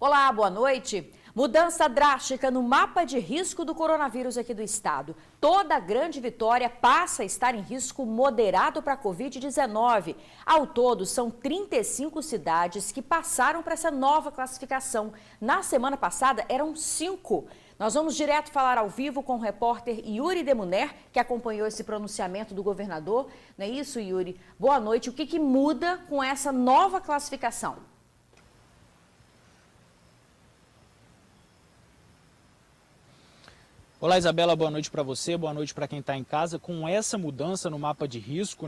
Olá, boa noite. Mudança drástica no mapa de risco do coronavírus aqui do estado. Toda a Grande Vitória passa a estar em risco moderado para a Covid-19. Ao todo, são 35 cidades que passaram para essa nova classificação. Na semana passada, eram 5. Nós vamos direto falar ao vivo com o repórter Yuri Demuner, que acompanhou esse pronunciamento do governador. Não é isso, Yuri? Boa noite. O que muda com essa nova classificação? Olá, Isabela, boa noite para você, boa noite para quem está em casa. Com essa mudança no mapa de risco,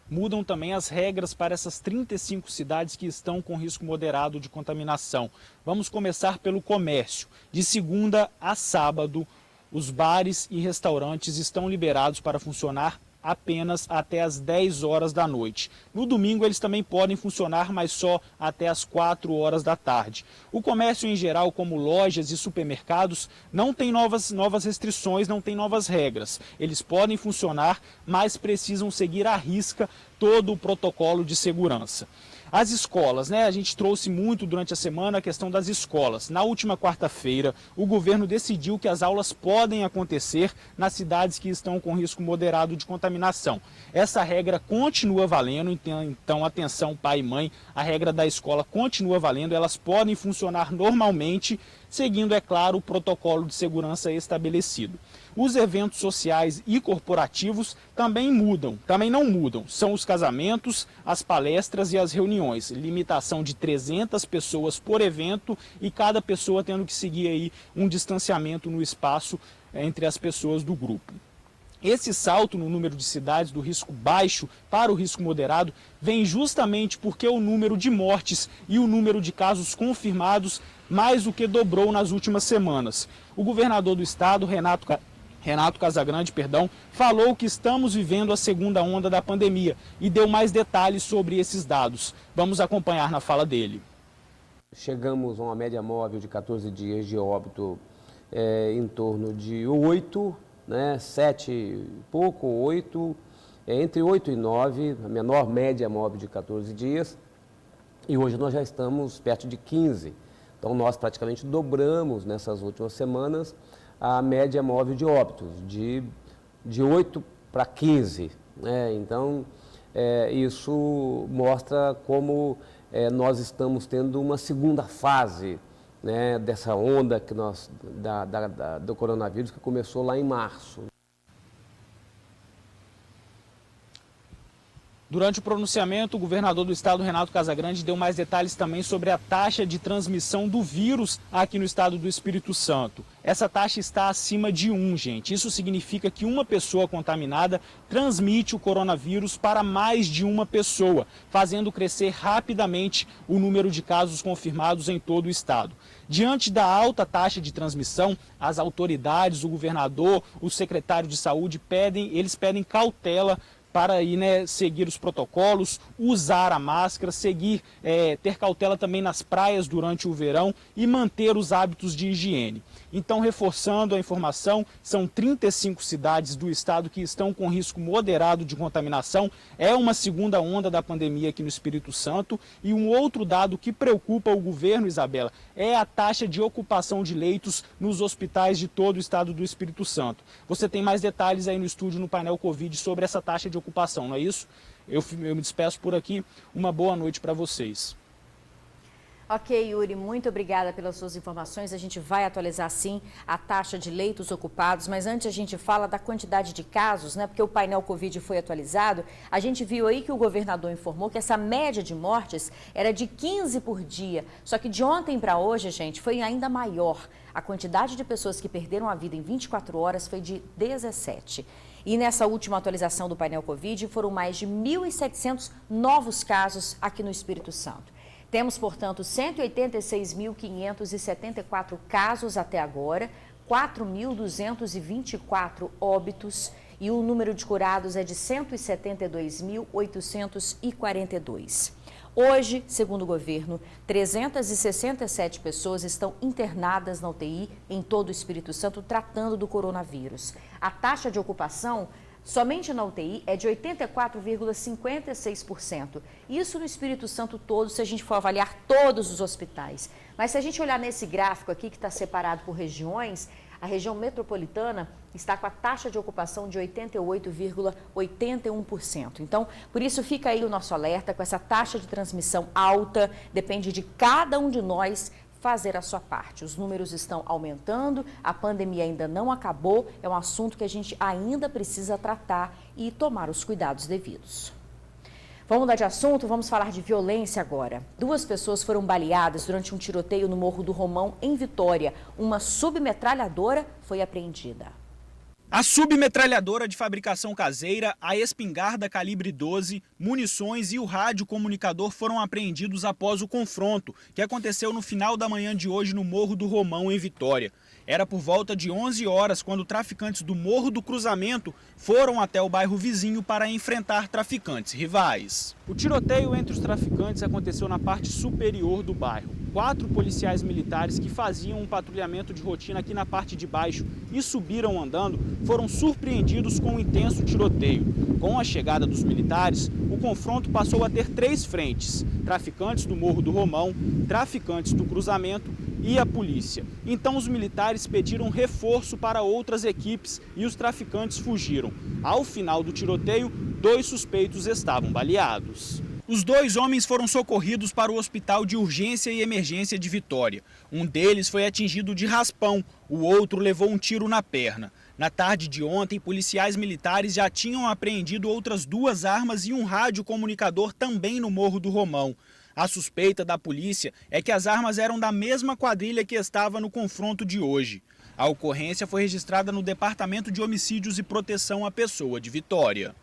mudam também as regras para essas 35 cidades que estão com risco moderado de contaminação. Vamos começar pelo comércio. De segunda a sábado, os bares e restaurantes estão liberados para funcionar apenas até as 10 horas da noite. No domingo eles também podem funcionar, mas só até as 4 horas da tarde. O comércio em geral, como lojas e supermercados, não tem novas restrições, não tem novas regras. Eles podem funcionar, mas precisam seguir à risca todo o protocolo de segurança. As escolas, a gente trouxe muito durante a semana a questão das escolas. Na última quarta-feira, o governo decidiu que as aulas podem acontecer nas cidades que estão com risco moderado de contaminação. Essa regra continua valendo, então atenção pai e mãe, a regra da escola continua valendo, elas podem funcionar normalmente, seguindo, é claro, o protocolo de segurança estabelecido. Os eventos sociais e corporativos também não mudam. São os casamentos, as palestras e as reuniões. Limitação de 300 pessoas por evento e cada pessoa tendo que seguir aí um distanciamento no espaço entre as pessoas do grupo. Esse salto no número de cidades do risco baixo para o risco moderado vem justamente porque o número de mortes e o número de casos confirmados mais do que dobrou nas últimas semanas. O governador do estado, Renato Casagrande, falou que estamos vivendo a segunda onda da pandemia e deu mais detalhes sobre esses dados. Vamos acompanhar na fala dele. Chegamos a uma média móvel de 14 dias de óbito em torno de 8, 7 e pouco, 8, entre 8 e 9, a menor média móvel de 14 dias. E hoje nós já estamos perto de 15. Então nós praticamente dobramos nessas últimas semanas a média móvel de óbitos, de 8 para 15. Então, isso mostra como nós estamos tendo uma segunda fase dessa onda que do coronavírus que começou lá em março. Durante o pronunciamento, o governador do estado, Renato Casagrande, deu mais detalhes também sobre a taxa de transmissão do vírus aqui no estado do Espírito Santo. Essa taxa está acima de 1, gente. Isso significa que uma pessoa contaminada transmite o coronavírus para mais de uma pessoa, fazendo crescer rapidamente o número de casos confirmados em todo o estado. Diante da alta taxa de transmissão, as autoridades, o governador, o secretário de saúde pedem cautela para seguir os protocolos, usar a máscara, ter cautela também nas praias durante o verão e manter os hábitos de higiene. Então, reforçando a informação, são 35 cidades do estado que estão com risco moderado de contaminação. É uma segunda onda da pandemia aqui no Espírito Santo. E um outro dado que preocupa o governo, Isabela, é a taxa de ocupação de leitos nos hospitais de todo o estado do Espírito Santo. Você tem mais detalhes aí no estúdio, no painel Covid, sobre essa taxa de ocupação, não é isso? Eu me despeço por aqui. Uma boa noite para vocês. Ok, Yuri, muito obrigada pelas suas informações. A gente vai atualizar, sim, a taxa de leitos ocupados, mas antes a gente fala da quantidade de casos, porque o painel Covid foi atualizado. A gente viu aí que o governador informou que essa média de mortes era de 15 por dia, só que de ontem para hoje, gente, foi ainda maior. A quantidade de pessoas que perderam a vida em 24 horas foi de 17. E nessa última atualização do painel Covid, foram mais de 1.700 novos casos aqui no Espírito Santo. Temos, portanto, 186.574 casos até agora, 4.224 óbitos e o número de curados é de 172.842. Hoje, segundo o governo, 367 pessoas estão internadas na UTI em todo o Espírito Santo tratando do coronavírus. A taxa de ocupação somente na UTI é de 84,56%. Isso no Espírito Santo todo, se a gente for avaliar todos os hospitais. Mas se a gente olhar nesse gráfico aqui, que está separado por regiões, a região metropolitana está com a taxa de ocupação de 88,81%. Então, por isso fica aí o nosso alerta, com essa taxa de transmissão alta, depende de cada um de nós fazer a sua parte. Os números estão aumentando, a pandemia ainda não acabou, é um assunto que a gente ainda precisa tratar e tomar os cuidados devidos. Vamos mudar de assunto, vamos falar de violência agora. 2 pessoas foram baleadas durante um tiroteio no Morro do Romão, em Vitória. Uma submetralhadora foi apreendida. A submetralhadora de fabricação caseira, a espingarda calibre 12, munições e o rádio comunicador foram apreendidos após o confronto, que aconteceu no final da manhã de hoje no Morro do Romão, em Vitória. Era por volta de 11 horas quando traficantes do Morro do Cruzamento foram até o bairro vizinho para enfrentar traficantes rivais. O tiroteio entre os traficantes aconteceu na parte superior do bairro. 4 policiais militares que faziam um patrulhamento de rotina aqui na parte de baixo e subiram andando foram surpreendidos com um intenso tiroteio. Com a chegada dos militares, o confronto passou a ter 3 frentes: traficantes do Morro do Romão, traficantes do Cruzamento e a polícia. Então os militares pediram reforço para outras equipes e os traficantes fugiram. Ao final do tiroteio, 2 suspeitos estavam baleados. Os 2 homens foram socorridos para o Hospital de Urgência e Emergência de Vitória. Um deles foi atingido de raspão, o outro levou um tiro na perna. Na tarde de ontem, policiais militares já tinham apreendido outras 2 armas e um rádio comunicador também no Morro do Romão. A suspeita da polícia é que as armas eram da mesma quadrilha que estava no confronto de hoje. A ocorrência foi registrada no Departamento de Homicídios e Proteção à Pessoa de Vitória.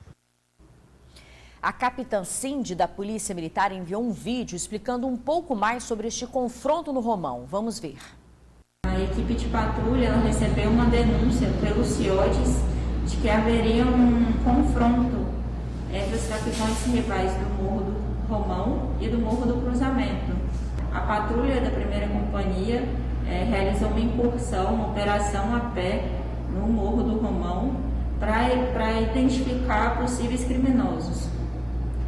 A capitã Cindy da Polícia Militar enviou um vídeo explicando um pouco mais sobre este confronto no Romão. Vamos ver. A equipe de patrulha ela recebeu uma denúncia pelos CIODs de que haveria um confronto entre os traficantes rivais do Morro do Romão e do Morro do Cruzamento. A patrulha da 1ª Companhia realizou uma incursão, uma operação a pé no Morro do Romão para identificar possíveis criminosos.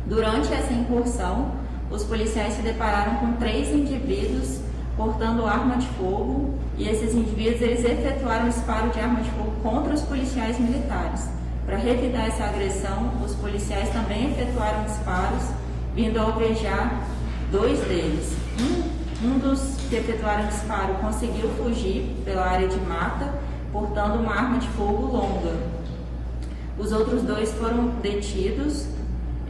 Durante essa incursão, os policiais se depararam com 3 indivíduos portando arma de fogo e esses indivíduos eles efetuaram disparo de arma de fogo contra os policiais militares. Para revidar essa agressão, os policiais também efetuaram disparos, vindo a alvejar 2 deles. Um dos que efetuaram disparo conseguiu fugir pela área de mata, portando uma arma de fogo longa. Os outros 2 foram detidos,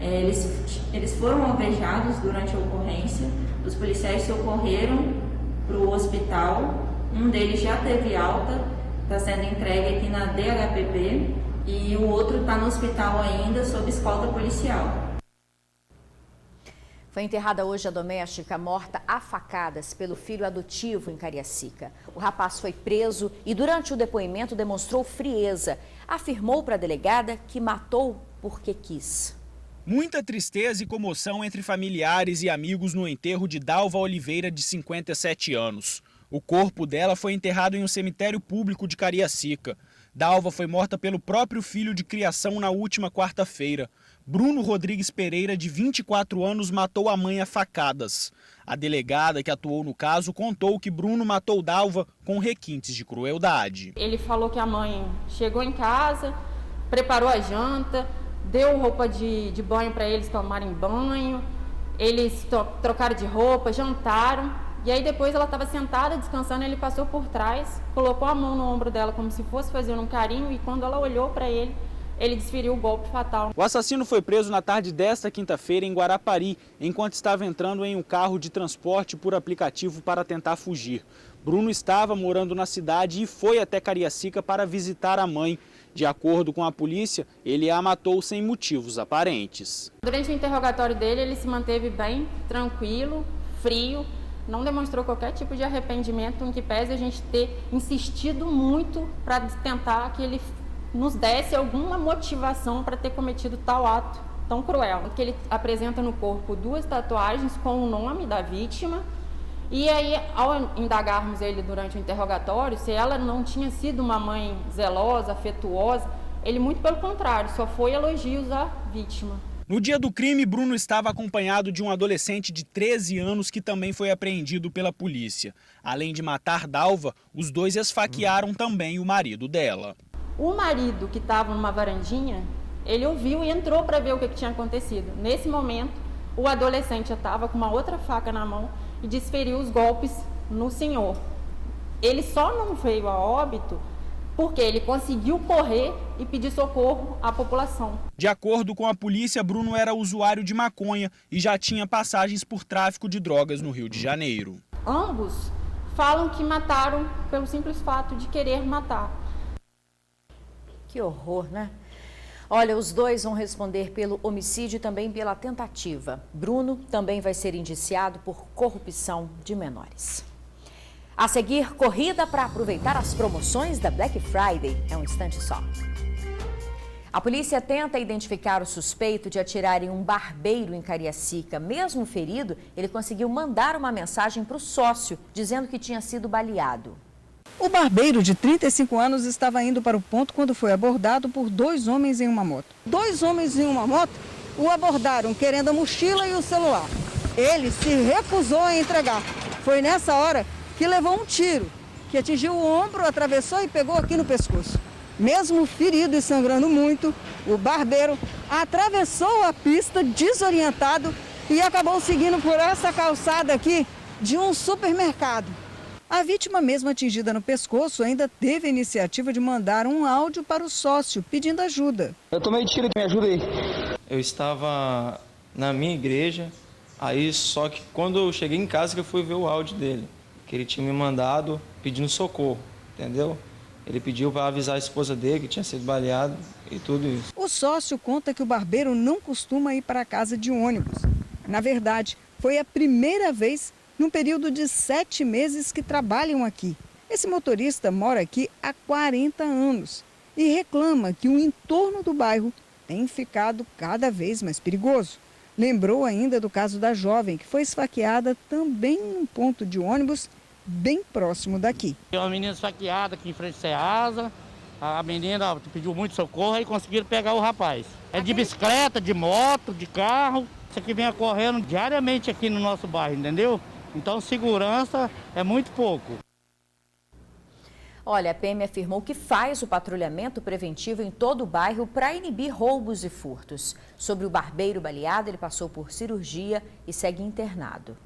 eles foram alvejados durante a ocorrência, os policiais socorreram para o hospital, um deles já teve alta, está sendo entregue aqui na DHPP e o outro está no hospital ainda sob escolta policial. Foi enterrada hoje a doméstica morta a facadas pelo filho adotivo em Cariacica. O rapaz foi preso e durante o depoimento demonstrou frieza. Afirmou para a delegada que matou porque quis. Muita tristeza e comoção entre familiares e amigos no enterro de Dalva Oliveira, de 57 anos. O corpo dela foi enterrado em um cemitério público de Cariacica. Dalva foi morta pelo próprio filho de criação na última quarta-feira. Bruno Rodrigues Pereira, de 24 anos, matou a mãe a facadas. A delegada que atuou no caso contou que Bruno matou Dalva com requintes de crueldade. Ele falou que a mãe chegou em casa, preparou a janta, deu roupa de banho para eles tomarem banho, eles trocaram de roupa, jantaram, e aí depois ela estava sentada descansando, ele passou por trás, colocou a mão no ombro dela como se fosse fazendo um carinho, e quando ela olhou para ele desferiu o golpe fatal. O assassino foi preso na tarde desta quinta-feira em Guarapari, enquanto estava entrando em um carro de transporte por aplicativo para tentar fugir. Bruno estava morando na cidade e foi até Cariacica para visitar a mãe. De acordo com a polícia, ele a matou sem motivos aparentes. Durante o interrogatório dele, ele se manteve bem, tranquilo, frio, não demonstrou qualquer tipo de arrependimento, em que pese a gente ter insistido muito para tentar que ele nos desse alguma motivação para ter cometido tal ato tão cruel. Que ele apresenta no corpo 2 tatuagens com o nome da vítima. E aí, ao indagarmos ele durante o interrogatório, se ela não tinha sido uma mãe zelosa, afetuosa, Ele, muito pelo contrário, só foi elogios à vítima. No dia do crime, Bruno estava acompanhado de um adolescente de 13 anos que também foi apreendido pela polícia. Além de matar Dalva, os dois esfaquearam também o marido dela. O marido, que estava numa varandinha, ele ouviu e entrou para ver o que tinha acontecido. Nesse momento, o adolescente estava com uma outra faca na mão e desferiu os golpes no senhor. Ele só não veio a óbito porque ele conseguiu correr e pedir socorro à população. De acordo com a polícia, Bruno era usuário de maconha e já tinha passagens por tráfico de drogas no Rio de Janeiro. Ambos falam que mataram pelo simples fato de querer matar. Que horror, né? Olha, os dois vão responder pelo homicídio e também pela tentativa. Bruno também vai ser indiciado por corrupção de menores. A seguir, corrida para aproveitar as promoções da Black Friday. É um instante só. A polícia tenta identificar o suspeito de atirar em um barbeiro em Cariacica. Mesmo ferido, ele conseguiu mandar uma mensagem para o sócio, dizendo que tinha sido baleado. O barbeiro, de 35 anos, estava indo para o ponto quando foi abordado por 2 homens em uma moto. 2 homens em uma moto o abordaram, querendo a mochila e o celular. Ele se recusou a entregar. Foi nessa hora que levou um tiro, que atingiu o ombro, atravessou e pegou aqui no pescoço. Mesmo ferido e sangrando muito, o barbeiro atravessou a pista desorientado e acabou seguindo por essa calçada aqui de um supermercado. A vítima, mesmo atingida no pescoço, ainda teve a iniciativa de mandar um áudio para o sócio pedindo ajuda. Eu tomei tiro, me ajuda aí. Eu estava na minha igreja, aí só que quando eu cheguei em casa que eu fui ver o áudio dele, que ele tinha me mandado pedindo socorro, entendeu? Ele pediu para avisar a esposa dele que tinha sido baleado e tudo isso. O sócio conta que o barbeiro não costuma ir para casa de ônibus. Na verdade, foi a primeira vez num período de 7 meses que trabalham aqui. Esse motorista mora aqui há 40 anos e reclama que o entorno do bairro tem ficado cada vez mais perigoso. Lembrou ainda do caso da jovem que foi esfaqueada também em um ponto de ônibus bem próximo daqui. Tem uma menina esfaqueada aqui em frente ao Ceasa, a menina pediu muito socorro e conseguiram pegar o rapaz. É de bicicleta, de moto, de carro, isso aqui vem ocorrendo diariamente aqui no nosso bairro, entendeu? Então segurança é muito pouco. Olha, a PM afirmou que faz o patrulhamento preventivo em todo o bairro para inibir roubos e furtos. Sobre o barbeiro baleado, ele passou por cirurgia e segue internado.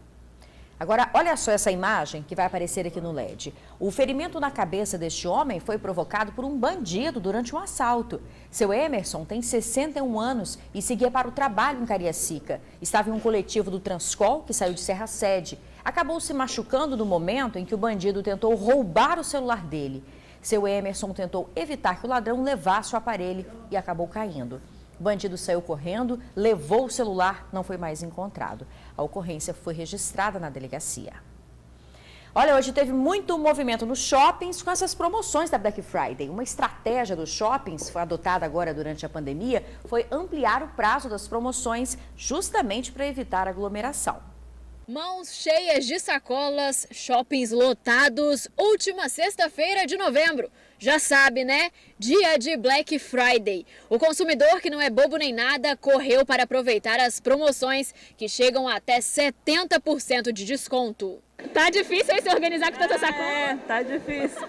Agora, olha só essa imagem que vai aparecer aqui no LED. O ferimento na cabeça deste homem foi provocado por um bandido durante um assalto. Seu Emerson tem 61 anos e seguia para o trabalho em Cariacica. Estava em um coletivo do Transcol, que saiu de Serra Sede. Acabou se machucando no momento em que o bandido tentou roubar o celular dele. Seu Emerson tentou evitar que o ladrão levasse o aparelho e acabou caindo. O bandido saiu correndo, levou o celular, não foi mais encontrado. A ocorrência foi registrada na delegacia. Olha, hoje teve muito movimento nos shoppings com essas promoções da Black Friday. Uma estratégia dos shoppings, foi adotada agora durante a pandemia, foi ampliar o prazo das promoções justamente para evitar aglomeração. Mãos cheias de sacolas, shoppings lotados, última sexta-feira de novembro. Já sabe, né? Dia de Black Friday. O consumidor, que não é bobo nem nada, correu para aproveitar as promoções que chegam até 70% de desconto. Tá difícil aí se organizar com tanta sacola? É, tá difícil.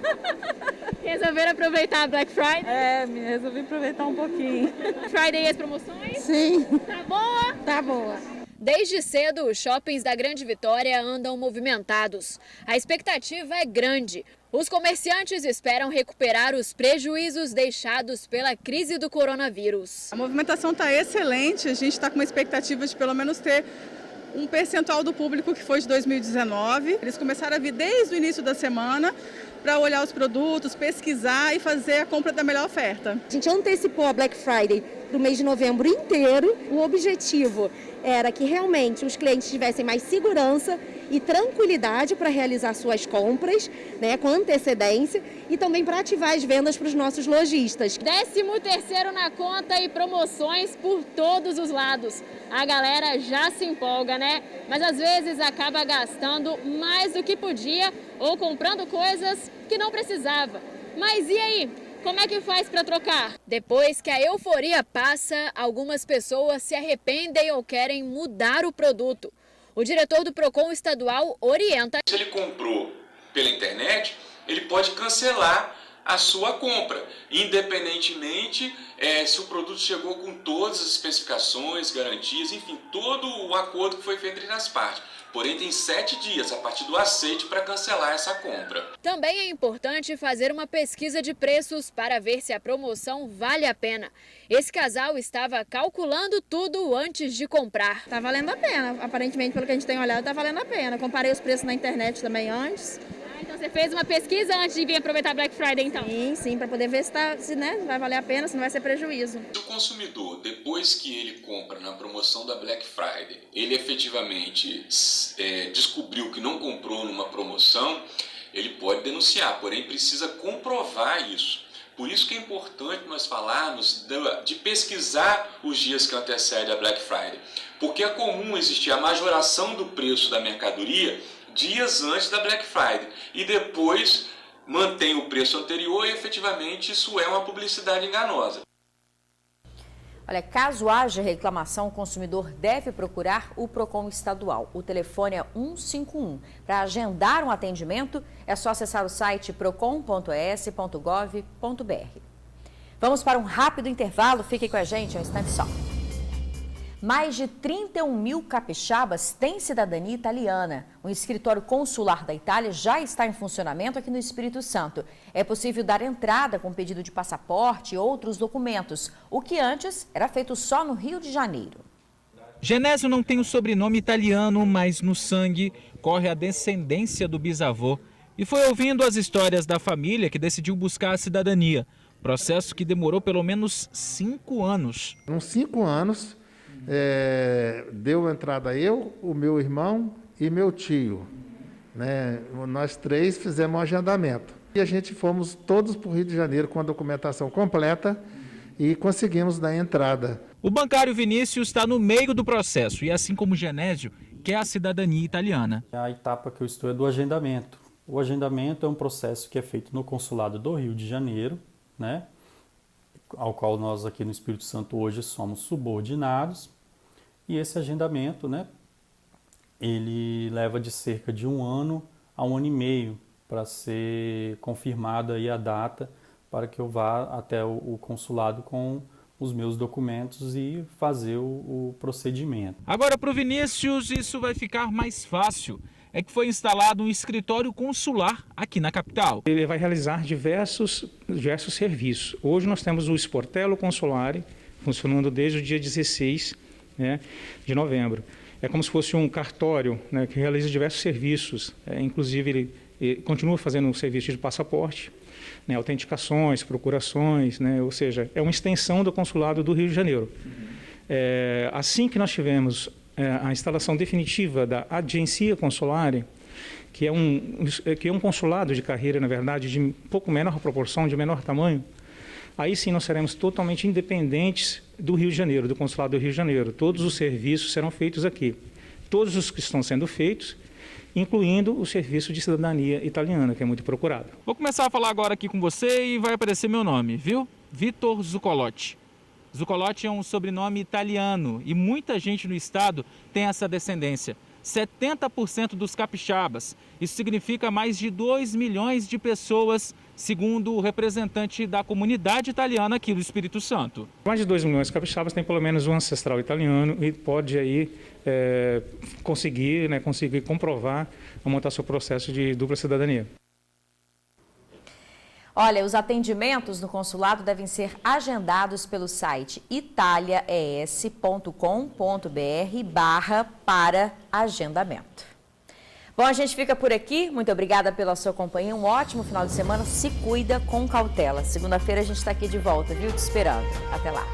Resolveram aproveitar a Black Friday? É, resolvi aproveitar um pouquinho. Friday e as promoções? Sim. Tá boa? Tá boa. Desde cedo, os shoppings da Grande Vitória andam movimentados. A expectativa é grande. Os comerciantes esperam recuperar os prejuízos deixados pela crise do coronavírus. A movimentação está excelente, a gente está com uma expectativa de pelo menos ter um percentual do público que foi de 2019. Eles começaram a vir desde o início da semana para olhar os produtos, pesquisar e fazer a compra da melhor oferta. A gente antecipou a Black Friday para o mês de novembro inteiro. O objetivo era que realmente os clientes tivessem mais segurança e tranquilidade para realizar suas compras, né, com antecedência, e também para ativar as vendas para os nossos lojistas. 13º na conta e promoções por todos os lados. A galera já se empolga, né? Mas às vezes acaba gastando mais do que podia ou comprando coisas que não precisava. Mas e aí? Como é que faz para trocar? Depois que a euforia passa, algumas pessoas se arrependem ou querem mudar o produto. O diretor do Procon estadual orienta. Se ele comprou pela internet, ele pode cancelar a sua compra, independentemente se o produto chegou com todas as especificações, garantias, enfim, todo o acordo que foi feito entre as partes. Porém, tem 7 dias a partir do aceite para cancelar essa compra. Também é importante fazer uma pesquisa de preços para ver se a promoção vale a pena. Esse casal estava calculando tudo antes de comprar. Tá valendo a pena, aparentemente, pelo que a gente tem olhado, tá valendo a pena. Comparei os preços na internet também antes. Então você fez uma pesquisa antes de vir aproveitar Black Friday, então? Sim, para poder ver se vai valer a pena, se não vai ser prejuízo. Se o consumidor, depois que ele compra na promoção da Black Friday, ele efetivamente descobriu que não comprou numa promoção, ele pode denunciar, porém precisa comprovar isso. Por isso que é importante nós falarmos de pesquisar os dias que antecedem a Black Friday, porque é comum existir a majoração do preço da mercadoria dias antes da Black Friday e depois mantém o preço anterior e efetivamente isso é uma publicidade enganosa. Olha, caso haja reclamação, o consumidor deve procurar o Procon estadual. O telefone é 151. Para agendar um atendimento, é só acessar o site procon.es.gov.br. Vamos para um rápido intervalo, fique com a gente, é um instante só. Mais de 31 mil capixabas têm cidadania italiana. O escritório consular da Itália já está em funcionamento aqui no Espírito Santo. É possível dar entrada com pedido de passaporte e outros documentos, o que antes era feito só no Rio de Janeiro. Genésio não tem o sobrenome italiano, mas no sangue corre a descendência do bisavô. E foi ouvindo as histórias da família que decidiu buscar a cidadania. Processo que demorou pelo menos 5 anos. Com 5 anos... deu entrada eu, o meu irmão e meu tio, né? Nós 3 fizemos um agendamento e a gente fomos todos para o Rio de Janeiro com a documentação completa e conseguimos dar entrada. O bancário Vinícius está no meio do processo e, assim como Genésio, quer a cidadania italiana. A etapa que eu estou é do agendamento. O agendamento é um processo que é feito no consulado do Rio de Janeiro, né? Ao qual nós aqui no Espírito Santo hoje somos subordinados. E esse agendamento, né, ele leva de cerca de 1 ano a 1 ano e meio para ser confirmada aí a data para que eu vá até o consulado com os meus documentos e fazer o procedimento. Agora, para o Vinícius, isso vai ficar mais fácil. É que foi instalado um escritório consular aqui na capital. Ele vai realizar diversos serviços. Hoje nós temos o Sportello Consulare, funcionando desde o dia 16, né, de novembro. É como se fosse um cartório, né, que realiza diversos serviços. Inclusive, ele continua fazendo um serviço de passaporte, né, autenticações, procurações, né, ou seja, é uma extensão do consulado do Rio de Janeiro. Assim que nós tivemos a instalação definitiva da Agência Consulare, que é um consulado de carreira, na verdade, de um pouco menor proporção, de menor tamanho, aí sim nós seremos totalmente independentes do Rio de Janeiro, do consulado do Rio de Janeiro. Todos os serviços serão feitos aqui. Todos os que estão sendo feitos, incluindo o serviço de cidadania italiana, que é muito procurado. Vou começar a falar agora aqui com você e vai aparecer meu nome, viu? Vitor Zuccolotti. Zuccolotti é um sobrenome italiano e muita gente no estado tem essa descendência. 70% dos capixabas. Isso significa mais de 2 milhões de pessoas, segundo o representante da comunidade italiana aqui do Espírito Santo. Mais de 2 milhões de capixabas têm pelo menos um ancestral italiano e pode aí conseguir comprovar ou montar seu processo de dupla cidadania. Olha, os atendimentos no consulado devem ser agendados pelo site italiaes.com.br/para-agendamento. Bom, a gente fica por aqui. Muito obrigada pela sua companhia. Um ótimo final de semana. Se cuida com cautela. Segunda-feira a gente está aqui de volta, viu? Te esperando. Até lá.